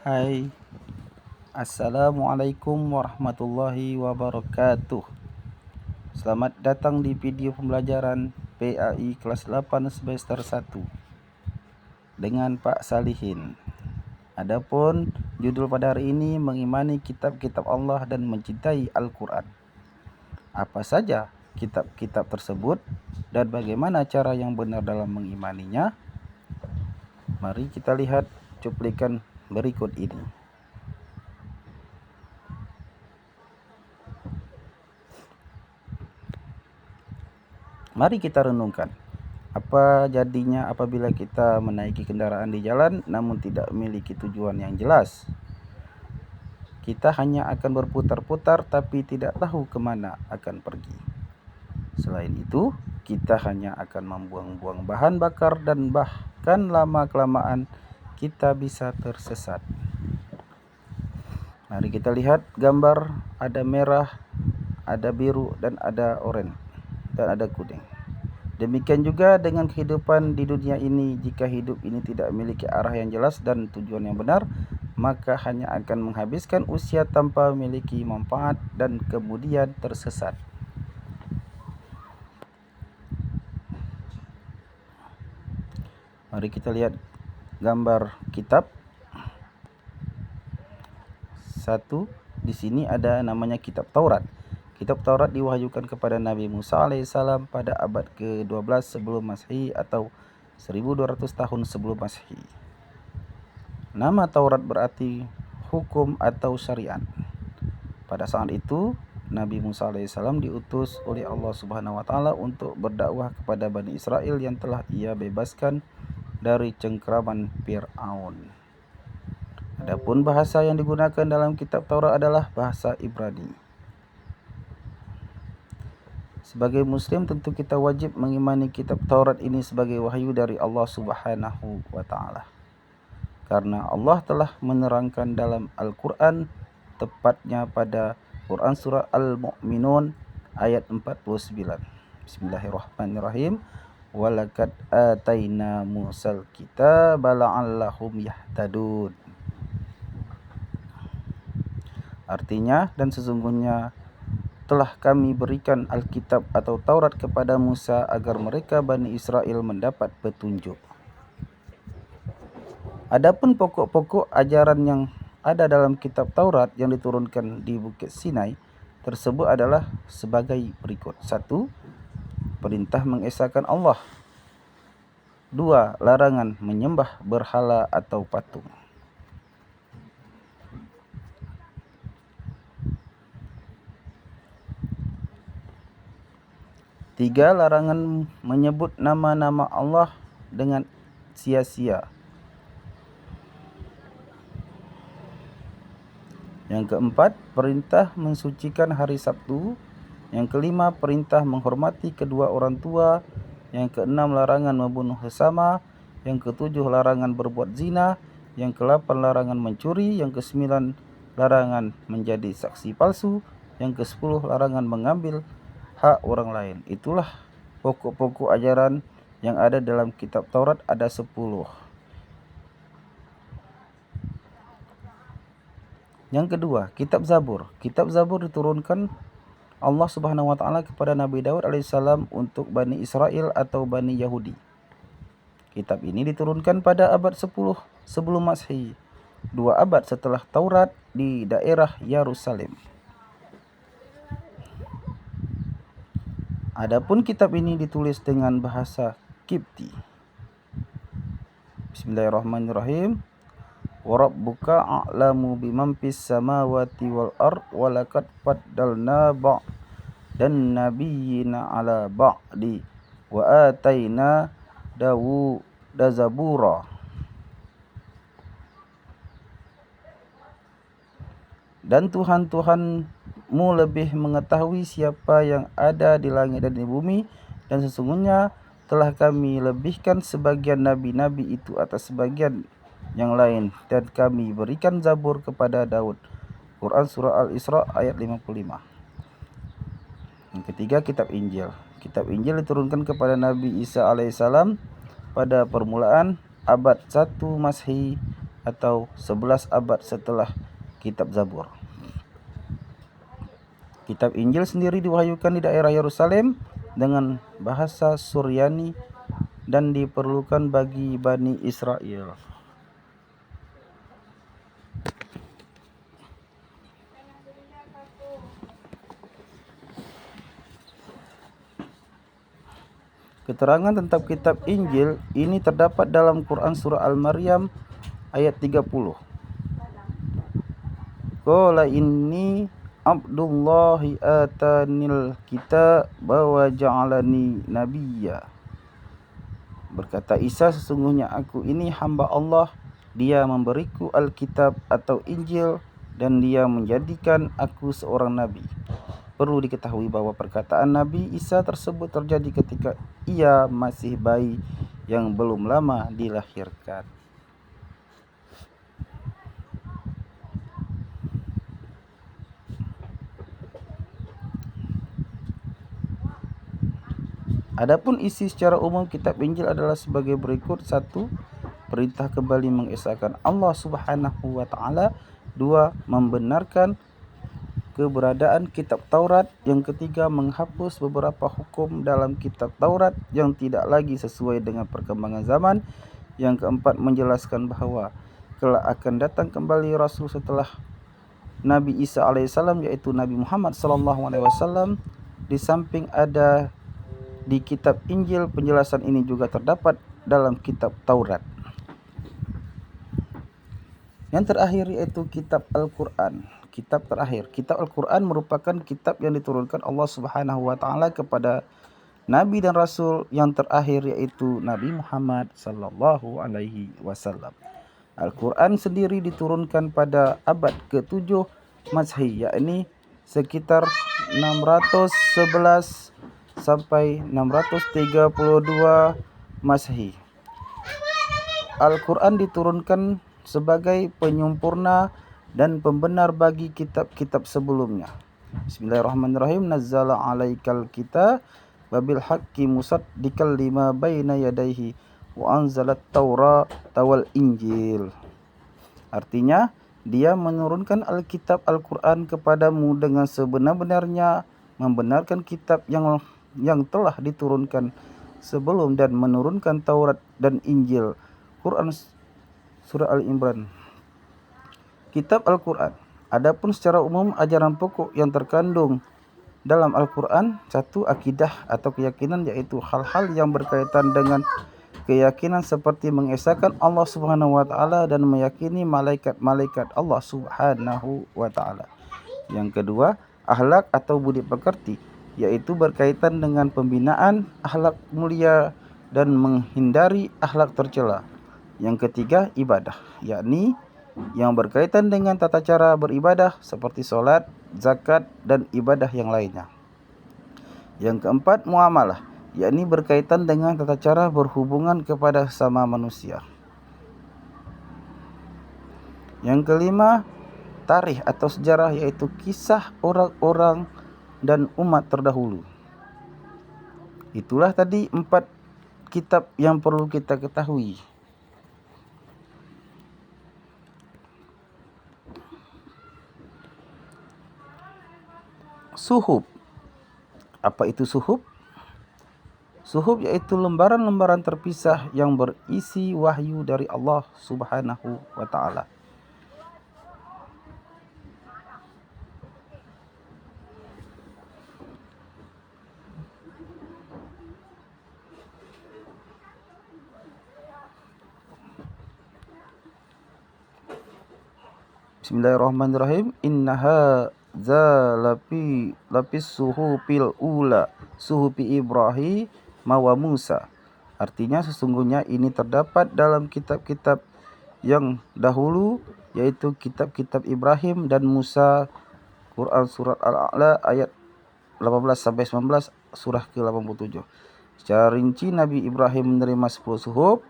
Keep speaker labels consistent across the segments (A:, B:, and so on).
A: Hai, Assalamualaikum warahmatullahi wabarakatuh. Selamat datang di video pembelajaran PAI kelas 8 semester 1 dengan Pak Salihin. Adapun judul pada hari ini mengimani kitab-kitab Allah dan mencintai Al-Quran. Apa saja kitab-kitab tersebut dan bagaimana cara yang benar dalam mengimaninya? Mari kita lihat cuplikan berikut ini. Mari kita renungkan, apa jadinya apabila kita menaiki kendaraan di jalan namun tidak memiliki tujuan yang jelas? Kita hanya akan berputar-putar tapi tidak tahu kemana akan pergi. Selain itu, kita hanya akan membuang-buang bahan bakar dan bahkan lama-kelamaan kita bisa tersesat. Mari kita lihat gambar, ada merah, ada biru, dan ada oranye, dan ada kuning. Demikian juga dengan kehidupan di dunia ini. Jika hidup ini tidak memiliki arah yang jelas dan tujuan yang benar, maka hanya akan menghabiskan usia tanpa memiliki manfaat dan kemudian tersesat. Mari kita lihat gambar kitab. Satu, di sini ada namanya kitab Taurat. Kitab Taurat diwahyukan kepada Nabi Musa alaihissalam pada abad ke-12 sebelum Masehi atau 1200 tahun sebelum Masehi. Nama Taurat berarti hukum atau syariat. Pada saat itu, Nabi Musa alaihissalam diutus oleh Allah Subhanahu wa taala untuk berdakwah kepada Bani Israel yang telah ia bebaskan dari cengkraman Fir'aun. Adapun bahasa yang digunakan dalam kitab Taurat adalah bahasa Ibrani. Sebagai muslim tentu kita wajib mengimani kitab Taurat ini sebagai wahyu dari Allah Subhanahu wa taala. Karena Allah telah menerangkan dalam Al-Qur'an, tepatnya pada Quran surah Al-Mu'minun ayat 49. Bismillahirrahmanirrahim. Walaqad ataina Musal kitaba la'allahum yahtadun. Artinya, dan sesungguhnya telah kami berikan Alkitab atau Taurat kepada Musa agar mereka Bani Israel mendapat petunjuk. Adapun pokok-pokok ajaran yang ada dalam kitab Taurat yang diturunkan di Bukit Sinai tersebut adalah sebagai berikut. 1. Perintah mengesahkan Allah. 2. Larangan menyembah berhala atau patung. 3. Larangan menyebut nama-nama Allah dengan sia-sia. Yang keempat, perintah mensucikan hari Sabtu. Yang kelima, perintah menghormati kedua orang tua. Yang keenam, larangan membunuh sesama. Yang ketujuh, larangan berbuat zina. Yang ke-8, larangan mencuri. Yang ke-9, larangan menjadi saksi palsu. Yang ke-10, larangan mengambil hak orang lain. Itulah pokok-pokok ajaran yang ada dalam kitab Taurat, ada 10. Yang kedua, kitab Zabur. Kitab Zabur diturunkan Allah Subhanahu wa taala kepada Nabi Daud alaihissalam untuk Bani Israel atau Bani Yahudi. Kitab ini diturunkan pada abad 10 sebelum Masehi, 2 abad setelah Taurat di daerah Yerusalem. Adapun kitab ini ditulis dengan bahasa Kipti. Bismillahirrahmanirrahim. Wa rabbuka a'lamu biman fis samawati wal ard wa laqad faddalna ba'dan nabiyyina 'ala ba'di wa ataina Dawuda zabura. Dan Tuhan-Tuhanmu lebih mengetahui siapa yang ada di langit dan di bumi, dan sesungguhnya telah kami lebihkan sebagian nabi-nabi itu atas sebagian yang lain, dan kami berikan Zabur kepada Daud. Quran surah Al-Isra ayat 55. Yang ketiga, kitab Injil. Kitab Injil diturunkan kepada Nabi Isa alaihissalam pada permulaan abad 1 Masehi atau 11 abad setelah kitab Zabur. Kitab Injil sendiri diwahyukan di daerah Yerusalem dengan bahasa Suryani dan diperlukan bagi Bani Israel. Keterangan tentang kitab Injil ini terdapat dalam Quran surah Al-Maryam ayat 30. Qala inni Abdullahi atanil kitab wa ja'alani nabiyya. Berkata Isa, sesungguhnya aku ini hamba Allah, dia memberiku Alkitab atau Injil dan dia menjadikan aku seorang nabi. Perlu diketahui bahwa perkataan Nabi Isa tersebut terjadi ketika ia masih bayi yang belum lama dilahirkan. Adapun isi secara umum kitab Injil adalah sebagai berikut: 1. Perintah kembali mengesahkan Allah Subhanahu wa taala. 2. Membenarkan keberadaan kitab Taurat. Yang ketiga, menghapus beberapa hukum dalam kitab Taurat yang tidak lagi sesuai dengan perkembangan zaman. Yang keempat, menjelaskan bahwa kelak akan datang kembali Rasul setelah Nabi Isa alaihissalam, yaitu Nabi Muhammad sallallahu alaihi wasallam. Di samping ada di kitab Injil, penjelasan ini juga terdapat dalam kitab Taurat. Yang terakhir yaitu kitab Al-Quran. Kitab terakhir, kitab Al-Quran merupakan kitab yang diturunkan Allah Subhanahu wa taala kepada Nabi dan Rasul yang terakhir, yaitu Nabi Muhammad sallallahu alaihi wasallam. Al-Quran sendiri diturunkan pada abad ke-7 Masehi, yakni sekitar 611 sampai 632 Masehi. Al-Quran diturunkan sebagai penyempurna dan pembenar bagi kitab-kitab sebelumnya. Bismillahirrahmanirrahim. Nazzala 'alaikal kitab babil haqqi musaddiqal lima baina yadayhi wa anzalat taurata wal injil. Artinya, dia menurunkan Alkitab Al-Quran kepadamu dengan sebenar-benarnya, membenarkan kitab yang telah diturunkan sebelum dan menurunkan Taurat dan Injil. Quran surah Al-Imran. Kitab Al-Quran. Adapun secara umum ajaran pokok yang terkandung dalam Al-Quran: 1. Akidah atau keyakinan, yaitu hal-hal yang berkaitan dengan keyakinan seperti mengesahkan Allah Subhanahu wa taala dan meyakini malaikat-malaikat Allah Subhanahu wa taala. Yang kedua, akhlak atau budi pekerti, yaitu berkaitan dengan pembinaan akhlak mulia dan menghindari akhlak tercela. Yang ketiga, ibadah, yakni yang berkaitan dengan tata cara beribadah seperti sholat, zakat, dan ibadah yang lainnya. Yang keempat, muamalah, yakni berkaitan dengan tata cara berhubungan kepada sesama manusia. Yang kelima, tarikh atau sejarah, yaitu kisah orang-orang dan umat terdahulu. Itulah tadi 4 kitab yang perlu kita ketahui. Suhuf. Apa itu suhuf? Suhuf yaitu lembaran-lembaran terpisah yang berisi wahyu dari Allah Subhanahu wa taala. Bismillahirrahmanirrahim. Innaha lapis suhufil ula suhufi Ibrahim wa Musa. Artinya, sesungguhnya ini terdapat dalam kitab-kitab yang dahulu, yaitu kitab-kitab Ibrahim dan Musa. Quran surat Al-A'la ayat 18 sampai 19, surah ke-87. Secara rinci, Nabi Ibrahim menerima 10 suhuf,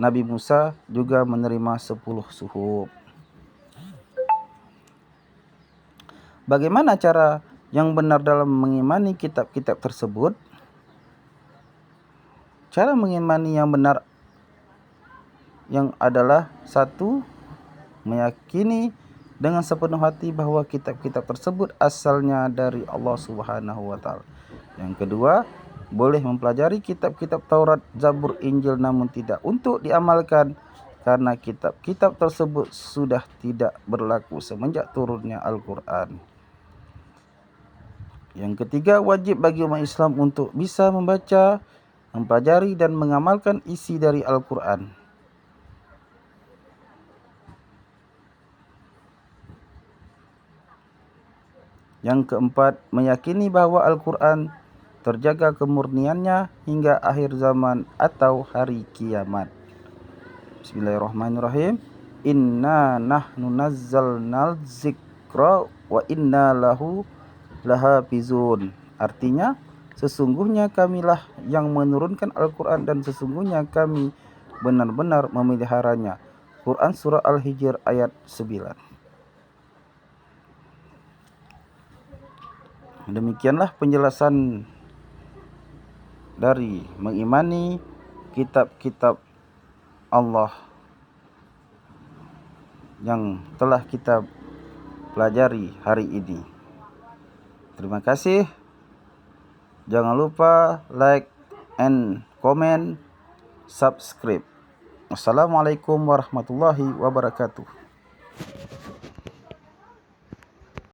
A: Nabi Musa juga menerima 10 suhuf. Bagaimana cara yang benar dalam mengimani kitab-kitab tersebut? Cara mengimani yang benar yang adalah: 1. meyakini dengan sepenuh hati bahwa kitab-kitab tersebut asalnya dari Allah Subhanahu wa taala. Yang kedua, boleh mempelajari kitab-kitab Taurat, Zabur, Injil namun tidak untuk diamalkan karena kitab-kitab tersebut sudah tidak berlaku semenjak turunnya Al-Qur'an. Yang ketiga, wajib bagi umat Islam untuk bisa membaca, mempelajari dan mengamalkan isi dari Al-Qur'an. Yang keempat, meyakini bahwa Al-Qur'an terjaga kemurniannya hingga akhir zaman atau hari kiamat. Bismillahirrahmanirrahim. Inna nahnu nazzalnal zikra wa inna lahu lahafizun. Artinya, sesungguhnya kamilah yang menurunkan Al-Quran dan sesungguhnya kami benar-benar memeliharanya. Quran Surah Al-Hijr ayat 9. Demikianlah penjelasan dari mengimani kitab-kitab Allah yang telah kita pelajari hari ini. Terima kasih. Jangan lupa like and comment, subscribe. Wassalamualaikum warahmatullahi wabarakatuh.